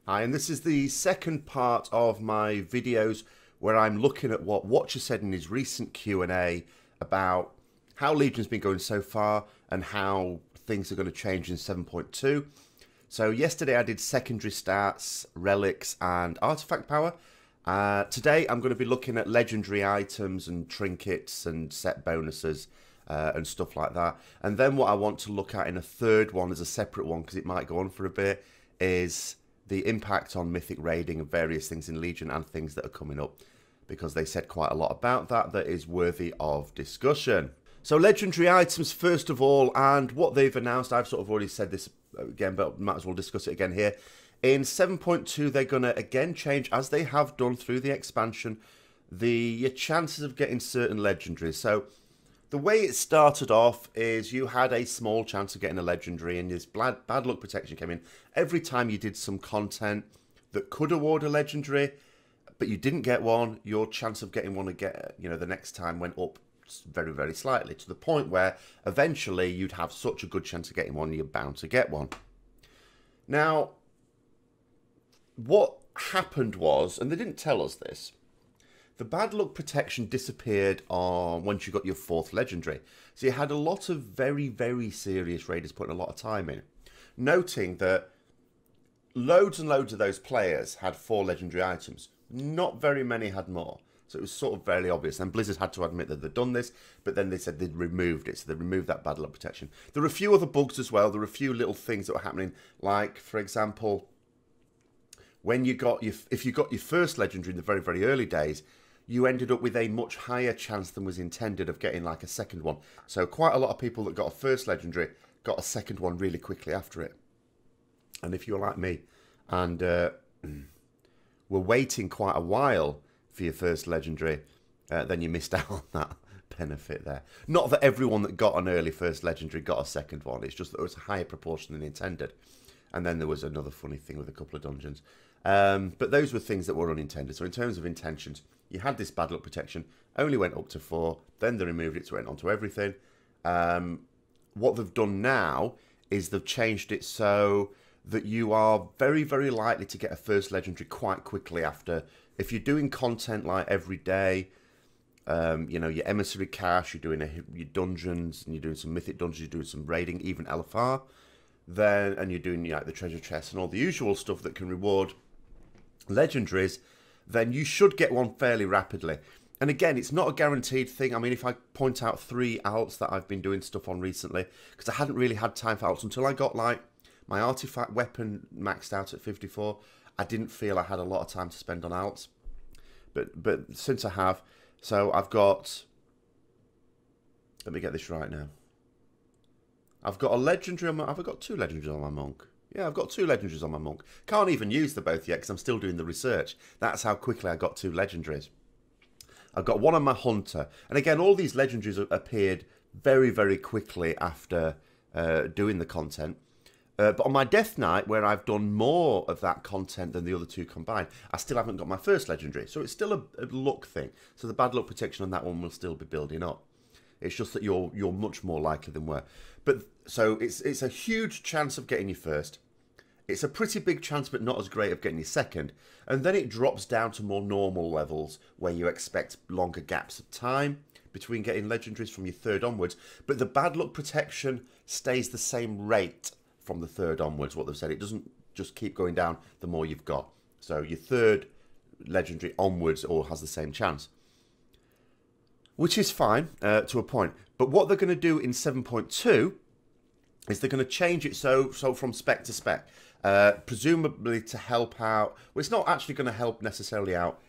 Hi, and this is the second part of my videos where I'm looking at what Watcher said in his recent Q&A about how Legion's been going so far and how things are going to change in 7.2. So yesterday I did secondary stats, relics and artifact power. Today I'm going to be looking at legendary items and trinkets and set bonuses and stuff like that. And then what I want to look at in a third one as a separate one, because it might go on for a bit, is the impact on mythic raiding and various things in Legion and things that are coming up, because they said quite a lot about that is worthy of discussion. So legendary items first of all, and what they've announced, I've sort of already said this again, but might as well discuss it again here. In 7.2 they're going to again change, as they have done through the expansion, the chances of getting certain legendaries. So the way it started off is you had a small chance of getting a legendary, and this bad luck protection came in every time you did some content that could award a legendary, but you didn't get one. Your chance of getting one again, the next time went up very, very slightly, to the point where eventually you'd have such a good chance of getting one, you're bound to get one. Now, what happened was, and they didn't tell us this, the bad luck protection disappeared once you got your 4th legendary. So you had a lot of very, very serious raiders putting a lot of time in, noting that loads and loads of those players had 4 legendary items. Not very many had more. So it was sort of very obvious. And Blizzard had to admit that they'd done this, but then they said they'd removed it. So they removed that bad luck protection. There were a few other bugs as well. There were a few little things that were happening. Like, for example, when you got if you got your first legendary in the very, very early days, you ended up with a much higher chance than was intended of getting like a second one. So quite a lot of people that got a first legendary got a second one really quickly after it. And if you're like me and were waiting quite a while for your first legendary, then you missed out on that benefit there. Not that everyone that got an early first legendary got a second one. It's just that it was a higher proportion than intended. And then there was another funny thing with a couple of dungeons. But those were things that were unintended. So in terms of intentions, you had this bad luck protection, only went up to 4, then they removed it, so it went on to everything. What they've done now is they've changed it so that you are very, very likely to get a first legendary quite quickly after. If you're doing content like every day, your emissary cache, you're doing your dungeons, and you're doing some mythic dungeons, you're doing some raiding, even LFR, then, and you're doing the treasure chests and all the usual stuff that can reward legendaries, then you should get one fairly rapidly. And again, it's not a guaranteed thing. I mean, if I point out 3 alts that I've been doing stuff on recently, because I hadn't really had time for alts until I got like my artifact weapon maxed out at 54, I didn't feel I had a lot of time to spend on alts. But since I have, so I've got, let me get this right now. I've got a legendary on my, have I got 2 legendaries on my monk? Yeah, I've got 2 legendaries on my monk. Can't even use them both yet because I'm still doing the research. That's how quickly I got 2 legendaries. I've got one on my hunter. And again, all these legendaries appeared very, very quickly after doing the content. But on my Death Knight, where I've done more of that content than the other 2 combined, I still haven't got my first legendary. So it's still a luck thing. So the bad luck protection on that one will still be building up. It's just that you're much more likely than were. But so it's a huge chance of getting your first. It's a pretty big chance, but not as great, of getting your second. And then it drops down to more normal levels where you expect longer gaps of time between getting legendaries from your 3rd onwards. But the bad luck protection stays the same rate from the 3rd onwards, what they've said. It doesn't just keep going down the more you've got. So your 3rd legendary onwards all has the same chance, which is fine to a point. But what they're going to do in 7.2 is they're going to change it so from spec to spec, presumably to help out. Well, it's not actually going to help necessarily out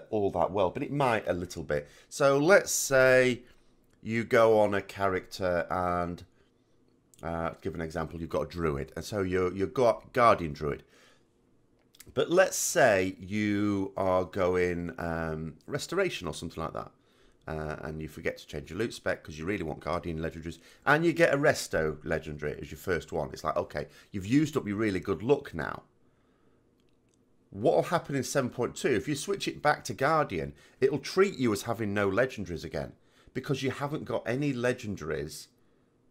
all that well, but it might a little bit. So let's say you go on a character and, give an example, you've got a druid, and so you've got guardian druid. But let's say you are going restoration or something like that. And you forget to change your loot spec because you really want Guardian legendaries, and you get a Resto legendary as your first one. It's like, okay, you've used up your really good luck now. What will happen in 7.2, if you switch it back to Guardian, it'll treat you as having no legendaries again, because you haven't got any legendaries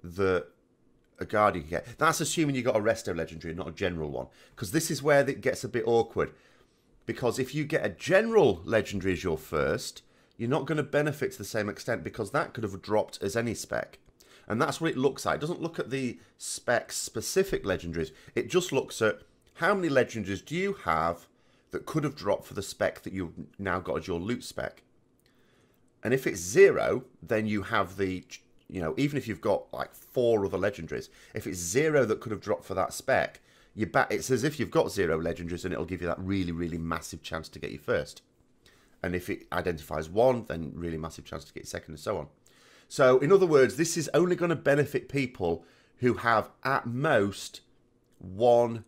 that a Guardian can get. That's assuming you got a Resto Legendary, not a General one. Because this is where it gets a bit awkward. Because if you get a General Legendary as your first, you're not going to benefit to the same extent because that could have dropped as any spec. And that's what it looks like. It doesn't look at the spec-specific legendaries. It just looks at how many legendaries do you have that could have dropped for the spec that you've now got as your loot spec. And if it's 0, then you have the, you know, even if you've got like 4 other legendaries, if it's 0 that could have dropped for that spec, it's as if you've got 0 legendaries and it'll give you that really, really massive chance to get you first. And if it identifies 1, then really massive chance to get you second and so on. So, in other words, this is only going to benefit people who have, at most, 1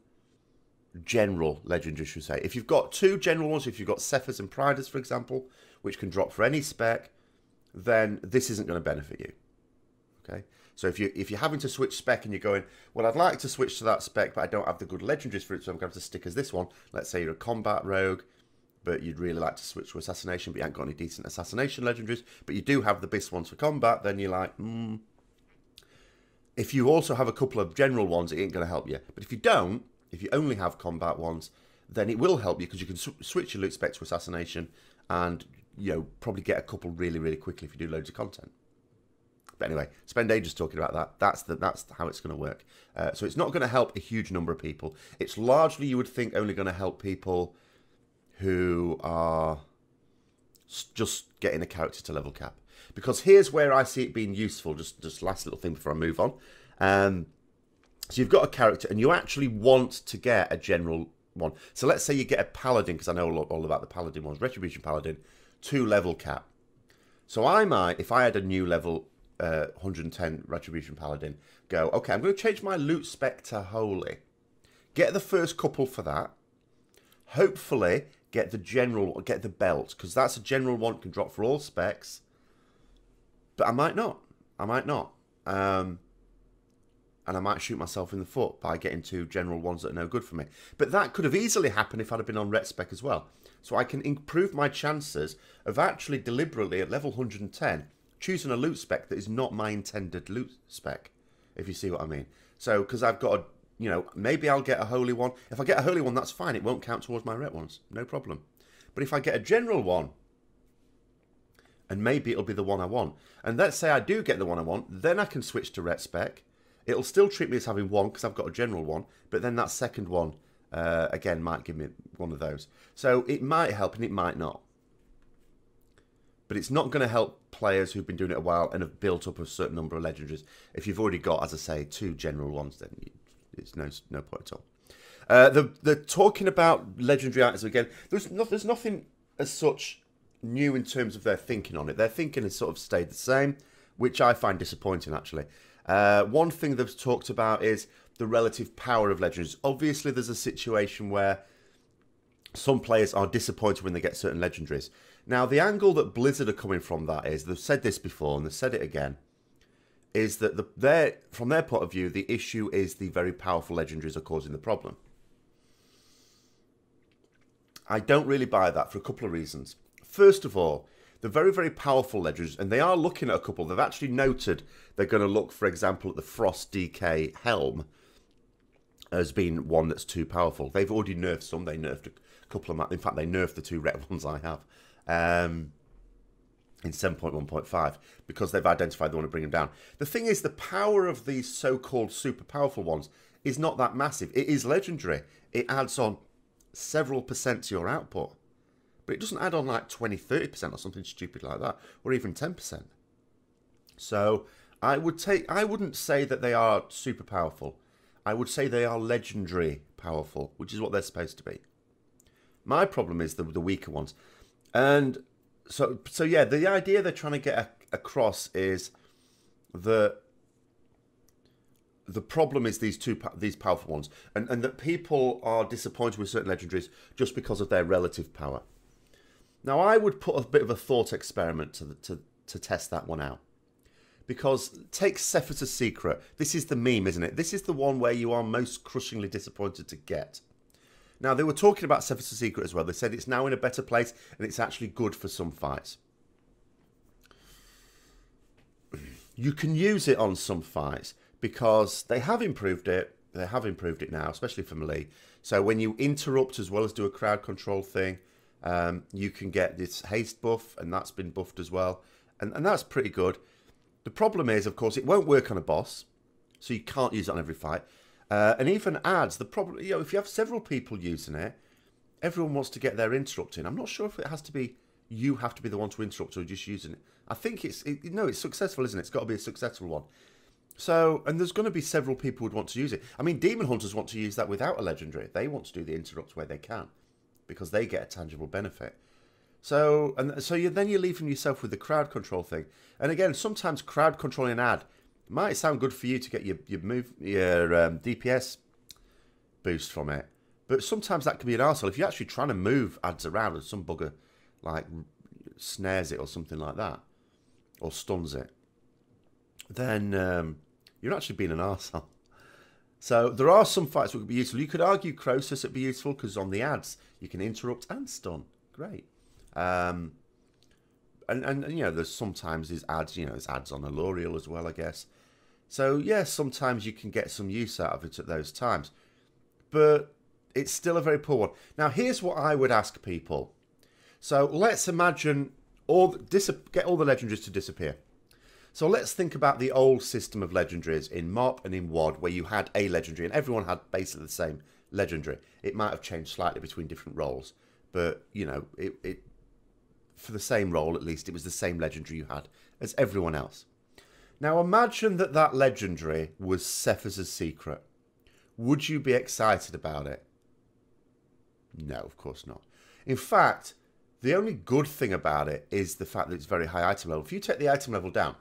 general legendary, should we say. If you've got 2 general ones, if you've got Cephas and Priders, for example, which can drop for any spec, then this isn't going to benefit you. Okay? So, if you're having to switch spec and you're going, well, I'd like to switch to that spec, but I don't have the good legendaries for it, so I'm going to have to stick as this one. Let's say you're a combat rogue, but you'd really like to switch to assassination, but you haven't got any decent assassination legendaries, but you do have the best ones for combat, then you're like, If you also have a couple of general ones, it ain't going to help you. But if you don't, if you only have combat ones, then it will help you because you can switch your loot spec to assassination and, you know, probably get a couple really, really quickly if you do loads of content. But anyway, spend ages talking about that. That's how it's going to work. So it's not going to help a huge number of people. It's largely, you would think, only going to help people who are just getting a character to level cap. Because here's where I see it being useful, just last little thing before I move on. So you've got a character and you actually want to get a general one. So let's say you get a Paladin, because I know all about the Paladin ones, Retribution Paladin, 2 level cap. So I might, if I had a new level 110 Retribution Paladin, go, okay, I'm going to change my loot spec to Holy. Get the first couple for that. Hopefully get the general, get the belt, because that's a general one, can drop for all specs. But I might not. I might not. And I might shoot myself in the foot by getting 2 general ones that are no good for me. But that could have easily happened if I'd have been on ret spec as well. So I can improve my chances of actually deliberately at level 110 choosing a loot spec that is not my intended loot spec, if you see what I mean. So, because I've got a, you know, maybe I'll get a holy one. If I get a holy one, that's fine. It won't count towards my ret ones. No problem. But if I get a general one, and maybe it'll be the one I want, and let's say I do get the one I want, then I can switch to ret spec. It'll still treat me as having 1 because I've got a general one, but then that second one, again, might give me one of those. So it might help and it might not. But it's not going to help players who've been doing it a while and have built up a certain number of legendaries. If you've already got, as I say, 2 general ones, then it's no point at all. They're talking about legendary items again. There's nothing as such new in terms of their thinking on it. Their thinking has sort of stayed the same, which I find disappointing, actually. One thing they've talked about is the relative power of legendaries. Obviously, there's a situation where some players are disappointed when they get certain legendaries. Now, the angle that Blizzard are coming from that is, they've said this before and they've said it again, is that from their point of view, the issue is the very powerful legendaries are causing the problem. I don't really buy that for a couple of reasons. First of all, the very, very powerful legendaries, and they are looking at a couple, they've actually noted they're going to look, for example, at the Frost DK Helm as being one that's too powerful. They've already nerfed some, they nerfed a couple of them. In fact, they nerfed the 2 ret ones I have in 7.1.5 because they've identified they want to bring them down. The thing is, the power of these so-called super powerful ones is not that massive. It is legendary. It adds on several percent to your output. But it doesn't add on like 20, 30% or something stupid like that, or even 10%. So I wouldn't say that they are super powerful. I would say they are legendary powerful, which is what they're supposed to be. My problem is the weaker ones. And so yeah, the idea they're trying to get across is that the problem is these powerful ones, and that people are disappointed with certain legendaries just because of their relative power. Now, I would put a bit of a thought experiment to test that one out. Because take Cephas' Secret. This is the meme, isn't it? This is the one where you are most crushingly disappointed to get. Now, they were talking about Cephas' Secret as well. They said it's now in a better place and it's actually good for some fights. You can use it on some fights, because they have improved it. They have improved it now, especially for melee. So when you interrupt as well as do a crowd control thing, you can get this haste buff, and that's been buffed as well. And that's pretty good. The problem is, of course, it won't work on a boss, so you can't use it on every fight. And even adds, the problem, if you have several people using it, everyone wants to get their interrupt in. I'm not sure if it has to be, you have to be the one to interrupt or just using it. I think it's successful, isn't it? It's got to be a successful one. So, and there's going to be several people who would want to use it. I mean, Demon Hunters want to use that without a legendary. They want to do the interrupt where they can, because they get a tangible benefit. So, then you're leaving yourself with the crowd control thing. And again, sometimes crowd controlling an ad might sound good for you to get your DPS boost from it. But sometimes that can be an arsehole. If you're actually trying to move ads around and some bugger like snares it or something like that, or stuns it, then you're actually being an arsehole. So there are some fights that would be useful. You could argue Croesus would be useful because on the ads you can interrupt and stun. Great. And there's sometimes these ads, there's ads on Aloriel as well, I guess. So yeah, sometimes you can get some use out of it at those times. But it's still a very poor one. Now here's what I would ask people. So let's imagine get all the legendaries to disappear. So let's think about the old system of legendaries in MOP and in WoD, where you had a legendary and everyone had basically the same legendary. It might have changed slightly between different roles, but it for the same role at least, it was the same legendary you had as everyone else. Now imagine that legendary was Cephas' secret. Would you be excited about it? No, of course not. In fact, the only good thing about it is the fact that it's very high item level. If you take the item level down,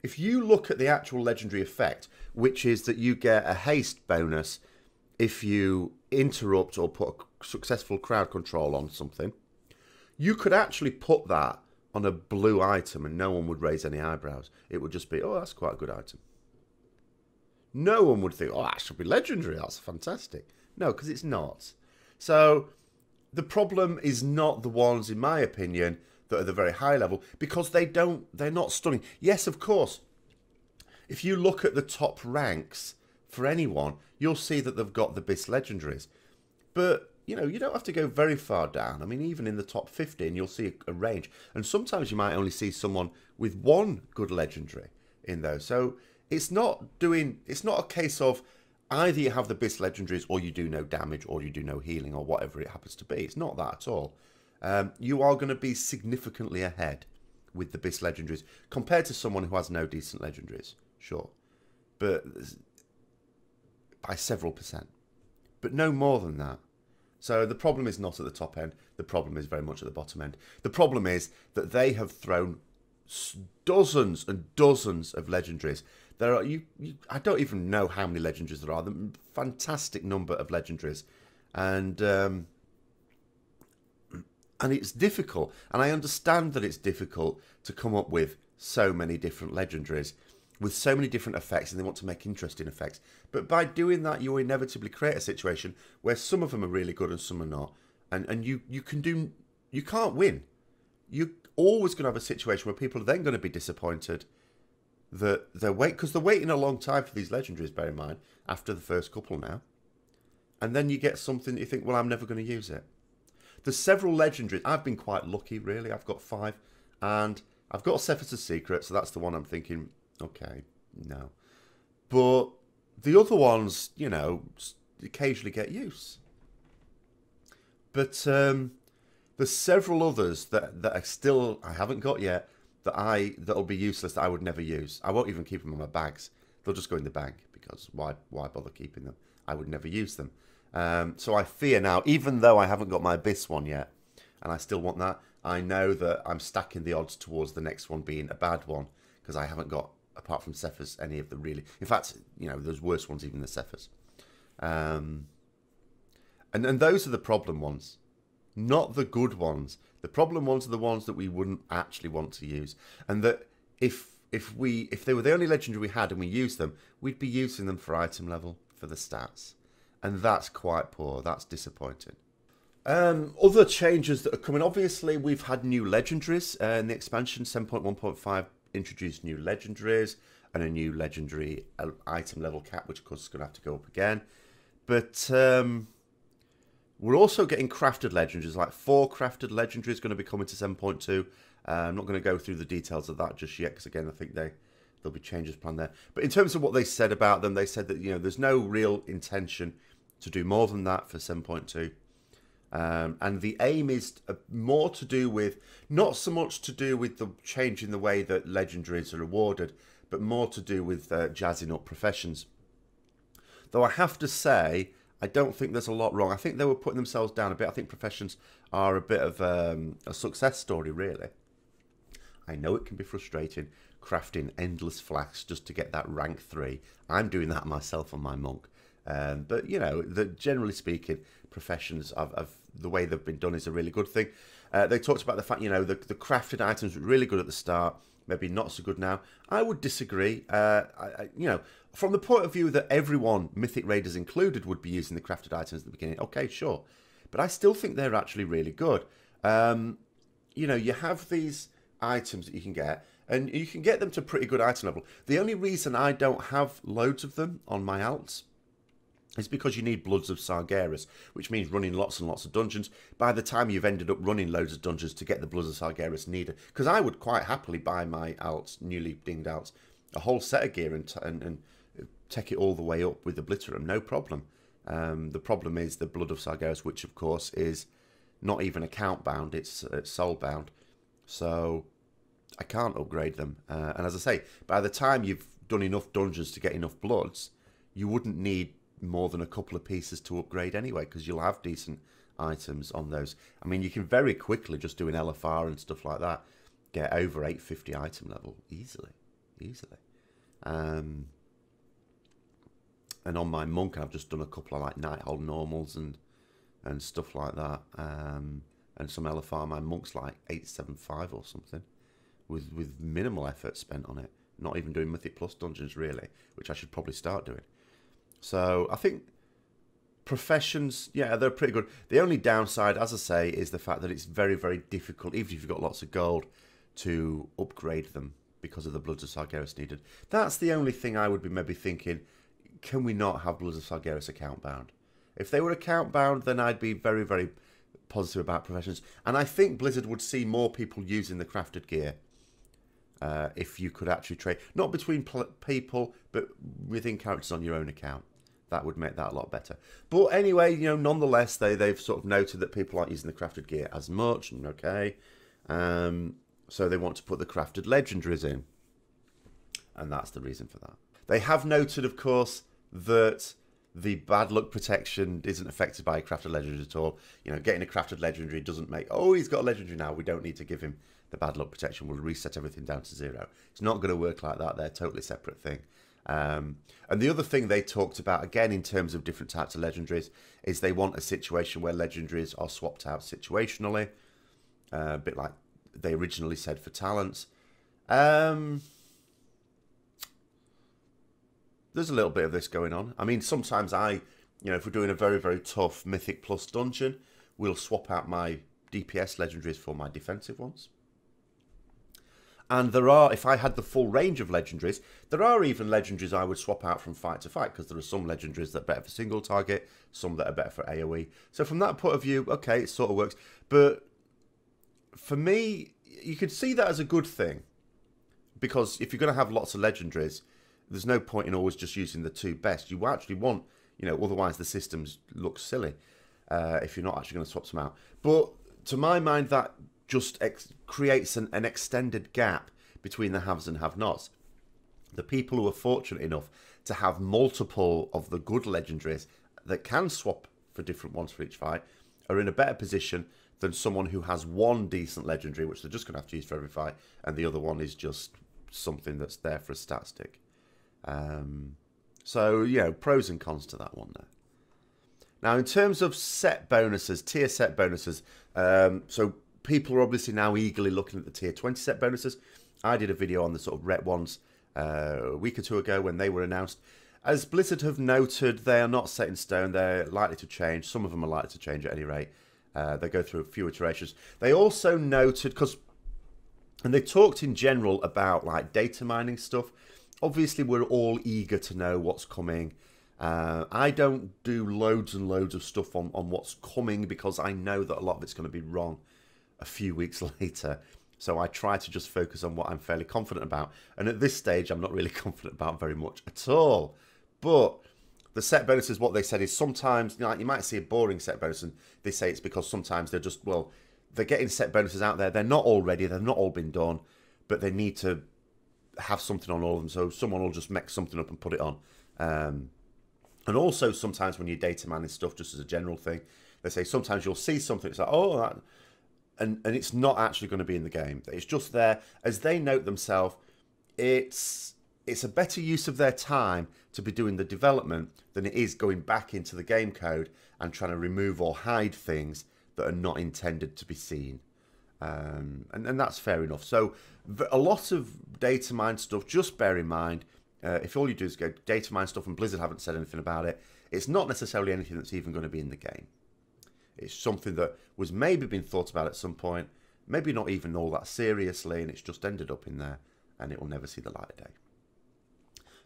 if you look at the actual legendary effect, which is that you get a haste bonus if you interrupt or put a successful crowd control on something, you could actually put that on a blue item and no one would raise any eyebrows. It would just be, oh, that's quite a good item. No one would think, oh, that should be legendary. That's fantastic. No, because it's not. So the problem is not the ones, in my opinion, that are the very high level, because they're not stunning. Yes, of course, if you look at the top ranks for anyone, you'll see that they've got the best legendaries. But, you don't have to go very far down. I mean, even in the top 15, you'll see a range. And sometimes you might only see someone with one good legendary in those. So it's not a case of either you have the best legendaries or you do no damage or you do no healing or whatever it happens to be. It's not that at all. You are going to be significantly ahead with the best legendaries compared to someone who has no decent legendaries. Sure. But by several percent. But no more than that. So the problem is not at the top end. The problem is very much at the bottom end. The problem is that they have thrown dozens and dozens of legendaries. There are I don't even know how many legendaries there are. The fantastic number of legendaries, and it's difficult. And I understand that it's difficult to come up with so many different legendaries with so many different effects, and they want to make interesting effects. But by doing that, you inevitably create a situation where some of them are really good and some are not, and you can't win. You're always going to have a situation where people are then going to be disappointed that because they're waiting a long time for these legendaries, bear in mind, after the first couple now. And then you get something that you think, well, I'm never going to use it. There's several legendaries. I've been quite lucky, really. I've got 5. And I've got a Cephas' Secret, so that's the one I'm thinking, okay, no. But the other ones, occasionally get use. But there's several others that are still, I haven't got yet, that'll be useless, that I would never use. I won't even keep them in my bags. They'll just go in the bag, because why bother keeping them? I would never use them. So I fear now, even though I haven't got my Abyss one yet, and I still want that, I know that I'm stacking the odds towards the next one being a bad one, because I haven't got, apart from Cephas, any of the really... In fact, there's worse ones even than Cephas. And those are the problem ones, not the good ones. The problem ones are the ones that we wouldn't actually want to use. And that if they were the only legendary we had and we used them, we'd be using them for item level, for the stats. And that's quite poor. That's disappointing. Other changes that are coming. Obviously, we've had new legendaries in the expansion. 7.1.5 introduced new legendaries. and a new legendary item level cap, which of course is going to have to go up again. But we're also getting crafted legendaries, like 4 crafted legendaries going to be coming to 7.2. I'm not going to go through the details of that just yet, because again, I think there'll be changes planned there. But in terms of what they said about them, they said that, you know, there's no real intention to do more than that for 7.2. And the aim is more to do with, not so much to do with the change in the way that legendaries are awarded, but more to do with jazzing up professions. Though I have to say, I don't think there's a lot wrong. I think they were putting themselves down a bit. I think professions are a bit of a success story, really. I know it can be frustrating crafting endless flasks just to get that rank 3. I'm doing that myself on my monk. But, you know, generally speaking, professions, the way they've been done is a really good thing. They talked about the fact, you know, the crafted items were really good at the start, maybe not so good now. I would disagree. You know, from the point of view that everyone, Mythic Raiders included, would be using the crafted items at the beginning, okay, sure. But I still think they're actually really good. You know, you have these items that you can get, and you can get them to pretty good item level. The only reason I don't have loads of them on my alts is because you need Bloods of Sargeras, which means running lots and lots of dungeons. By the time you've ended up running loads of dungeons to get the Bloods of Sargeras needed, because I would quite happily buy my alts, newly dinged alts, a whole set of gear and take it all the way up with the Obliterum, no problem. The problem is the Blood of Sargeras, which of course is not even account bound, it's soul bound. So I can't upgrade them. And as I say, by the time you've done enough dungeons to get enough Bloods, you wouldn't need more than a couple of pieces to upgrade anyway, because you'll have decent items on those. I mean, you can very quickly, just doing LFR and stuff like that, get over 850 item level easily. And on my monk, I've just done a couple of like Nighthold normals and stuff like that, and some LFR. My monk's like 875 or something, with minimal effort spent on it. Not even doing Mythic Plus dungeons really, which I should probably start doing. So I think professions, yeah, they're pretty good. The only downside, as I say, is the fact that it's very, very difficult, even if you've got lots of gold, to upgrade them because of the Bloods of Sargeras needed. That's the only thing I would be maybe thinking, can we not have Bloods of Sargeras account bound? If they were account bound, then I'd be very, very positive about professions. And I think Blizzard would see more people using the crafted gear. If you could actually trade, not between people, but within characters on your own account. That would make that a lot better. But anyway, you know, nonetheless, they've sort of noted that people aren't using the crafted gear as much, and okay. So they want to put the crafted legendaries in. And that's the reason for that. They have noted, of course, that the bad luck protection isn't affected by crafted legendaries at all. You know, getting a crafted legendary doesn't make, oh, he's got a legendary now, we don't need to give him the bad luck protection. We'll reset everything down to 0. It's not going to work like that. They're a totally separate thing. And the other thing they talked about, again, in terms of different types of legendaries, is they want a situation where legendaries are swapped out situationally, a bit like they originally said for talents. There's a little bit of this going on. I mean, sometimes you know, if we're doing a very, very tough Mythic Plus dungeon, we'll swap out my DPS legendaries for my defensive ones. And there are, if I had the full range of legendaries, there are even legendaries I would swap out from fight to fight, because there are some legendaries that are better for single target, some that are better for AoE. So from that point of view, okay, it sort of works. But for me, you could see that as a good thing, because if you're going to have lots of legendaries, there's no point in always just using the 2 best. You actually want, you know, otherwise the systems look silly if you're not actually going to swap them out. But to my mind, that just creates an extended gap between the haves and have-nots. The people who are fortunate enough to have multiple of the good legendaries that can swap for different ones for each fight are in a better position than someone who has one decent legendary, which they're just going to have to use for every fight, and the other one is just something that's there for a stat stick. So, you know, pros and cons to that one there. Now, in terms of set bonuses, tier set bonuses, so people are obviously now eagerly looking at the tier 20 set bonuses. I did a video on the sort of rep ones a week or 2 ago when they were announced. As Blizzard have noted, they are not set in stone. They're likely to change. Some of them are likely to change at any rate. They go through a few iterations. They also noted, and they talked in general about like data mining stuff. obviously we're all eager to know what's coming. I don't do loads and loads of stuff on what's coming because I know that a lot of it's going to be wrong a few weeks later. So I try to just focus on what I'm fairly confident about. And at this stage, I'm not really confident about very much at all. But the set bonuses, what they said is sometimes, you know, you might see a boring set bonus and they say it's because sometimes they're just, well, they're getting set bonuses out there. They're not all ready. They've not all been done, but they need to have something on all of them. So someone will just make something up and put it on. And also sometimes when you're data mining stuff, just as a general thing, they say sometimes you'll see something, it's like, oh, that, and it's not actually going to be in the game. It's just there. As they note themselves, it's a better use of their time to be doing the development than it is going back into the game code and trying to remove or hide things that are not intended to be seen. And that's fair enough. So a lot of data mine stuff, just bear in mind, if all you do is go data mine stuff and Blizzard haven't said anything about it, it's not necessarily anything that's even going to be in the game. It's something that was maybe been thought about at some point, maybe not even all that seriously, and it's just ended up in there, and it will never see the light of day.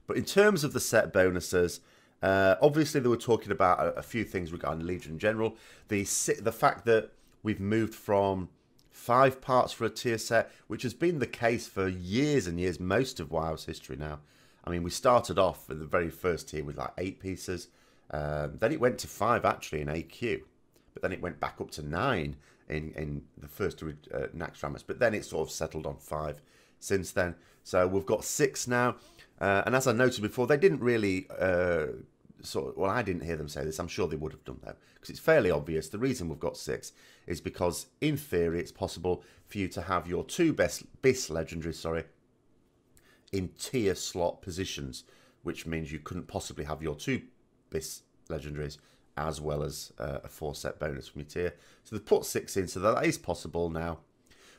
But in terms of the set bonuses, obviously they were talking about a few things regarding Legion in general. The fact that we've moved from 5 parts for a tier set, which has been the case for years and years, most of WoW's history now. I mean, we started off with the very first tier with like 8 pieces. Then it went to 5 actually in AQ. But then it went back up to 9 in the first Naxxramas. But then it sort of settled on 5 since then. So we've got 6 now. And as I noted before, they didn't really well, I didn't hear them say this. I'm sure they would have done that. Because it's fairly obvious. The reason we've got 6 is because, in theory, it's possible for you to have your 2 BIS legendaries, in tier slot positions, which means you couldn't possibly have your 2 BIS legendaries as well as a 4 set bonus from your tier. So they've put 6 in, so that is possible now.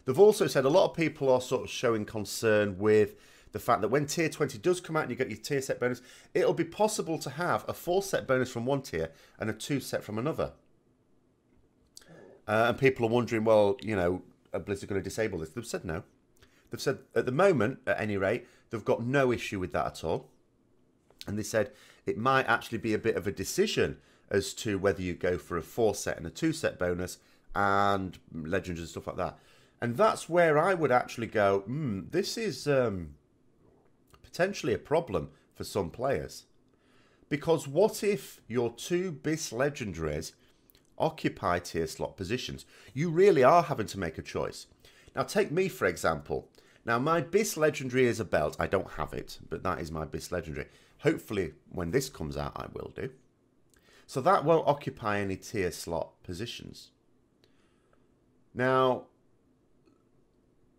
They've also said a lot of people are sort of showing concern with the fact that when tier 20 does come out and you get your tier set bonus, it'll be possible to have a 4 set bonus from one tier and a 2 set from another. And people are wondering, well, you know, are Blizzard going to disable this? They've said no. They've said at the moment, at any rate, they've got no issue with that at all. And they said it might actually be a bit of a decision as to whether you go for a 4 set and a 2 set bonus and legends and stuff like that. And that's where I would actually go, this is potentially a problem for some players. Because what if your 2 BIS legendaries occupy tier slot positions? You really are having to make a choice. Now take me for example. Now my BIS legendary is a belt. I don't have it, but that is my BIS legendary. Hopefully when this comes out I will do. So that won't occupy any tier slot positions. Now,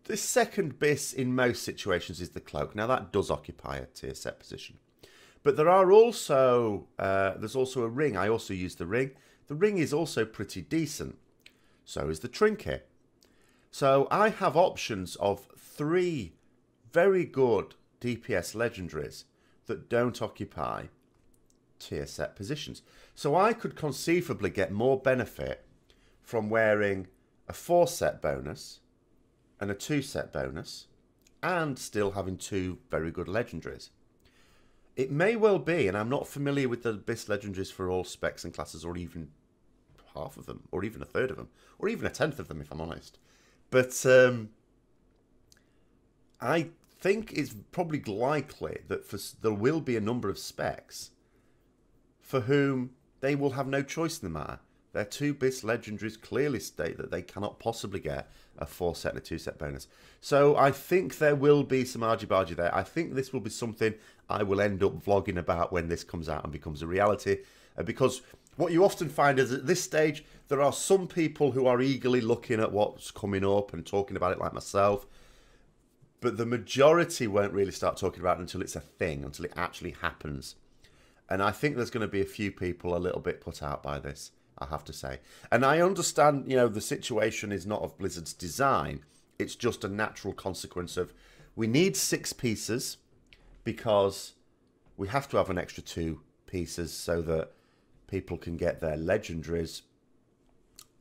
this second BIS in most situations is the cloak. Now that does occupy a tier set position. But there are also, there's also a ring. I also use the ring. The ring is also pretty decent. So is the trinket. So I have options of 3 very good DPS legendaries that don't occupy tier set positions. So I could conceivably get more benefit from wearing a 4 set bonus and a 2 set bonus and still having 2 very good legendaries. It may well be, and I'm not familiar with the BIS legendaries for all specs and classes, or even half of them, or even a third of them, or even a tenth of them if I'm honest. But I think it's probably likely that there will be a number of specs for whom they will have no choice in the matter. Their 2 BIS legendaries clearly state that they cannot possibly get a 4 set and a 2 set bonus. So I think there will be some argy-bargy there. I think this will be something I will end up vlogging about when this comes out and becomes a reality. Because what you often find is at this stage, there are some people who are eagerly looking at what's coming up and talking about it like myself. But the majority won't really start talking about it until it's a thing, until it actually happens. And I think there's going to be a few people a little bit put out by this, I have to say. And I understand, you know, the situation is not of Blizzard's design. It's just a natural consequence of we need 6 pieces because we have to have an extra 2 pieces so that people can get their legendaries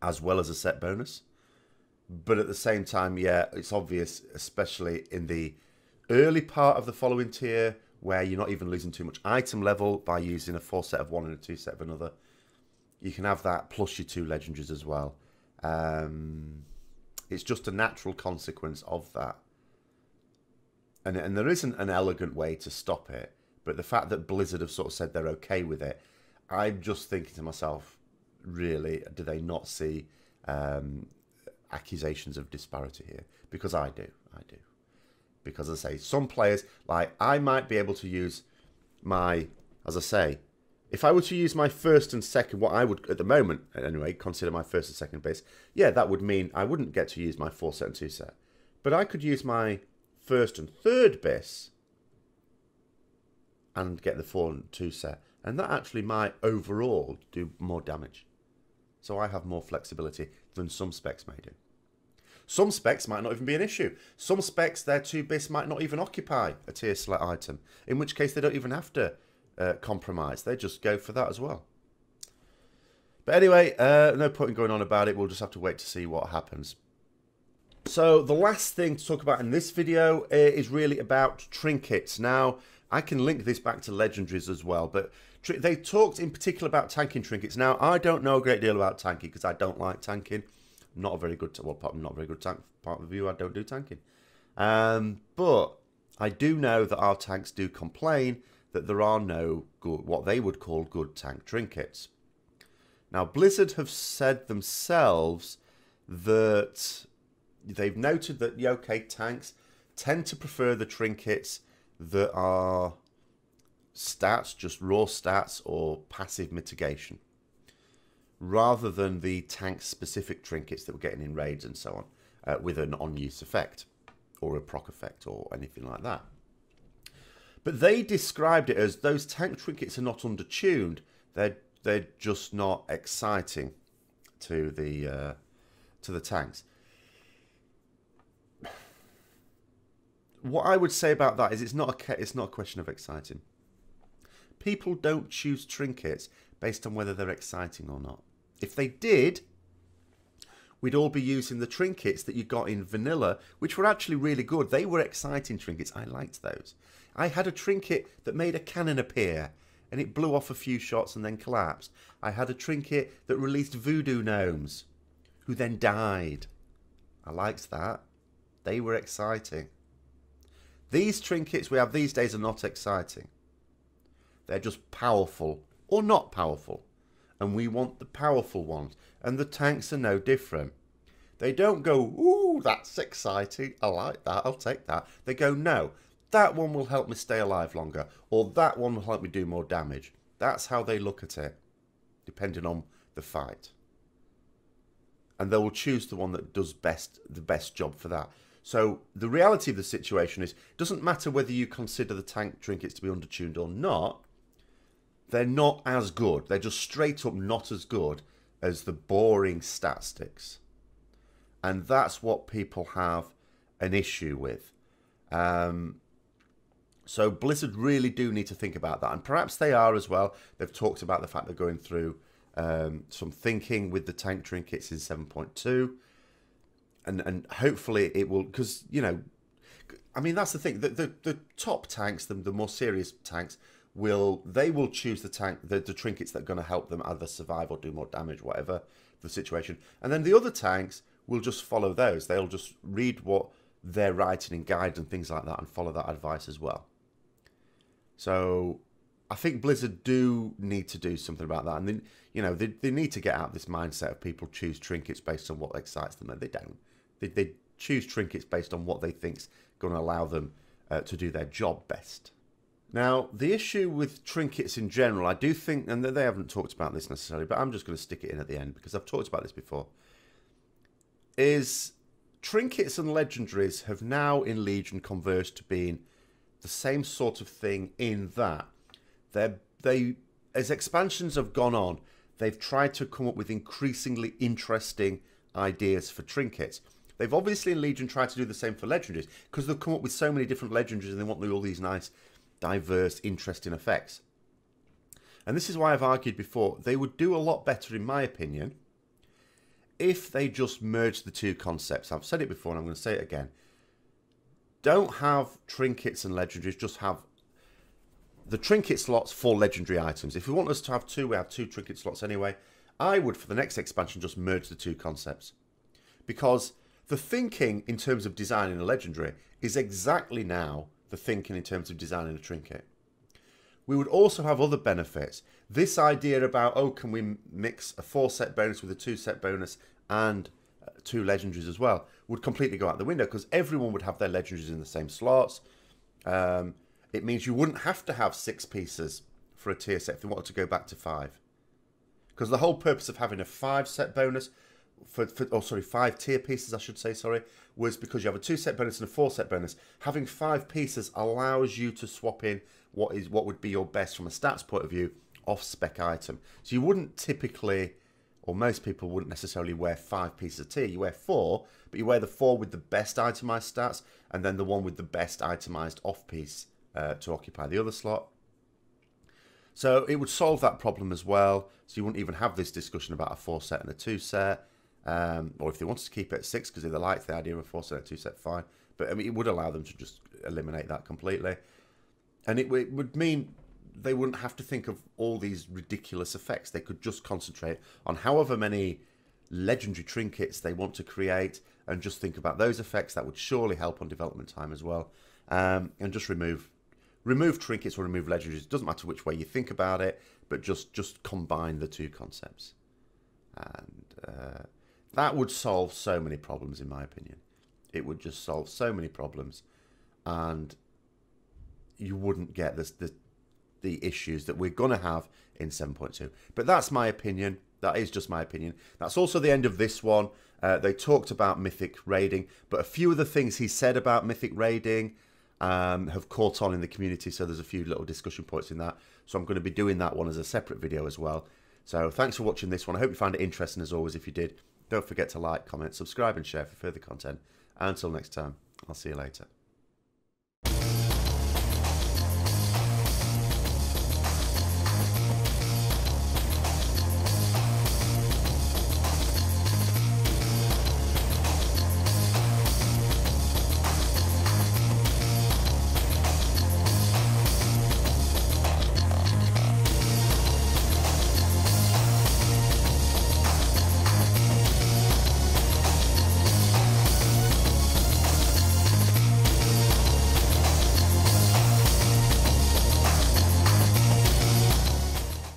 as well as a set bonus. But at the same time, yeah, it's obvious, especially in the early part of the following tier where you're not even losing too much item level by using a 4 set of one and a 2 set of another. You can have that plus your 2 legendaries as well. It's just a natural consequence of that. And there isn't an elegant way to stop it. But the fact that Blizzard have sort of said they're okay with it, I'm just thinking to myself, really, do they not see accusations of disparity here? Because I do. Because as I say, some players, like I might be able to use my, as I say, if I were to use my first and second, what I would at the moment anyway consider my first and second base, yeah, that would mean I wouldn't get to use my 4 set and 2 set. But I could use my first and third base and get the 4 and 2 set. And that actually might overall do more damage. So I have more flexibility than some specs may do. Some specs might not even be an issue. Some specs, their 2 bis might not even occupy a tier select item, in which case they don't even have to compromise. They just go for that as well. But anyway, no point in going on about it. We'll just have to wait to see what happens. So the last thing to talk about in this video is really about trinkets. Now, I can link this back to legendaries as well, but they talked in particular about tanking trinkets. Now, I don't know a great deal about tanking because I don't like tanking. I'm not a very good, well, I'm not a very good tank part of the view. I don't do tanking. But I do know that our tanks do complain that there are no good, what they would call good tank trinkets. Now, Blizzard have said themselves that they've noted that the OK tanks tend to prefer the trinkets that are stats, just raw stats or passive mitigation, rather than the tank-specific trinkets that we're getting in raids and so on, with an on-use effect or a proc effect or anything like that. But they described it as those tank trinkets are not undertuned. They're just not exciting to the tanks. What I would say about that is it's not a question of exciting. People don't choose trinkets based on whether they're exciting or not. If they did, we'd all be using the trinkets that you got in vanilla, which were actually really good. They were exciting trinkets. I liked those. I had a trinket that made a cannon appear, and it blew off a few shots and then collapsed. I had a trinket that released voodoo gnomes, who then died. I liked that. They were exciting. These trinkets we have these days are not exciting. They're just powerful or not powerful. And we want the powerful ones. And the tanks are no different. They don't go, ooh, that's exciting. I like that. I'll take that. They go, no, that one will help me stay alive longer. Or that one will help me do more damage. That's how they look at it, depending on the fight. And they will choose the one that does the best job for that. So the reality of the situation is, it doesn't matter whether you consider the tank trinkets to be undertuned or not, they're not as good. They're just straight up not as good as the boring stat sticks. And that's what people have an issue with. So Blizzard really do need to think about that. And perhaps they are as well. They've talked about the fact they're going through some thinking with the tank trinkets in 7.2. And hopefully it will, because, you know, I mean, that's the thing. The top tanks, the more serious tanks, they will choose the trinkets that are going to help them either survive or do more damage, whatever the situation. And then the other tanks will just follow those. They'll just read what they're writing in guides and things like that and follow that advice as well. So I think Blizzard do need to do something about that. And then, you know, they need to get out of this mindset of people choose trinkets based on what excites them. And they don't. They choose trinkets based on what they think's going to allow them to do their job best. Now, the issue with trinkets in general, I do think, and they haven't talked about this necessarily, but I'm just going to stick it in at the end because I've talked about this before, is trinkets and legendaries have now in Legion converged to being the same sort of thing in that as expansions have gone on, they've tried to come up with increasingly interesting ideas for trinkets. They've obviously in Legion tried to do the same for legendaries because they've come up with so many different legendaries and they want all these nice, diverse, interesting effects. And this is why I've argued before, they would do a lot better, in my opinion, if they just merged the two concepts. I've said it before and I'm going to say it again. Don't have trinkets and legendaries, just have the trinket slots for legendary items. If we want us to have two, we have two trinket slots anyway. I would, for the next expansion, just merge the two concepts. Because the thinking in terms of designing a legendary is exactly now the thinking in terms of designing a trinket. We would also have other benefits. This idea about, oh, can we mix a 4-set bonus with a 2-set bonus and 2 legendaries as well, would completely go out the window, because everyone would have their legendaries in the same slots. It means you wouldn't have to have 6 pieces for a tier set if you wanted to go back to 5. Because the whole purpose of having a 5-set bonus, 5 tier pieces, I should say, was because you have a 2-set bonus and a 4-set bonus. Having 5 pieces allows you to swap in what would be your best from a stats point of view off-spec item. So you wouldn't typically, or most people wouldn't necessarily wear 5 pieces of tier. You wear 4, but you wear the 4 with the best itemized stats, and then the one with the best itemized off-piece to occupy the other slot. So it would solve that problem as well. So you wouldn't even have this discussion about a 4-set and a 2-set. Or if they wanted to keep it at 6 because they liked the idea of a 4-set and a 2-set, fine. But I mean, it would allow them to just eliminate that completely. And it would mean they wouldn't have to think of all these ridiculous effects. They could just concentrate on however many legendary trinkets they want to create and just think about those effects. That would surely help on development time as well. And just remove trinkets or remove legendaries. It doesn't matter which way you think about it, but just combine the two concepts. And that would solve so many problems, in my opinion. It would just solve so many problems, and you wouldn't get the issues that we're going to have in 7.2. But that's my opinion. That is just my opinion. That's also the end of this one. They talked about Mythic raiding, but a few of the things he said about Mythic raiding have caught on in the community, so there's a few little discussion points in that. So I'm going to be doing that one as a separate video as well. So thanks for watching this one. I hope you found it interesting as always. If you did, don't forget to like, comment, subscribe and share for further content. Until next time, I'll see you later.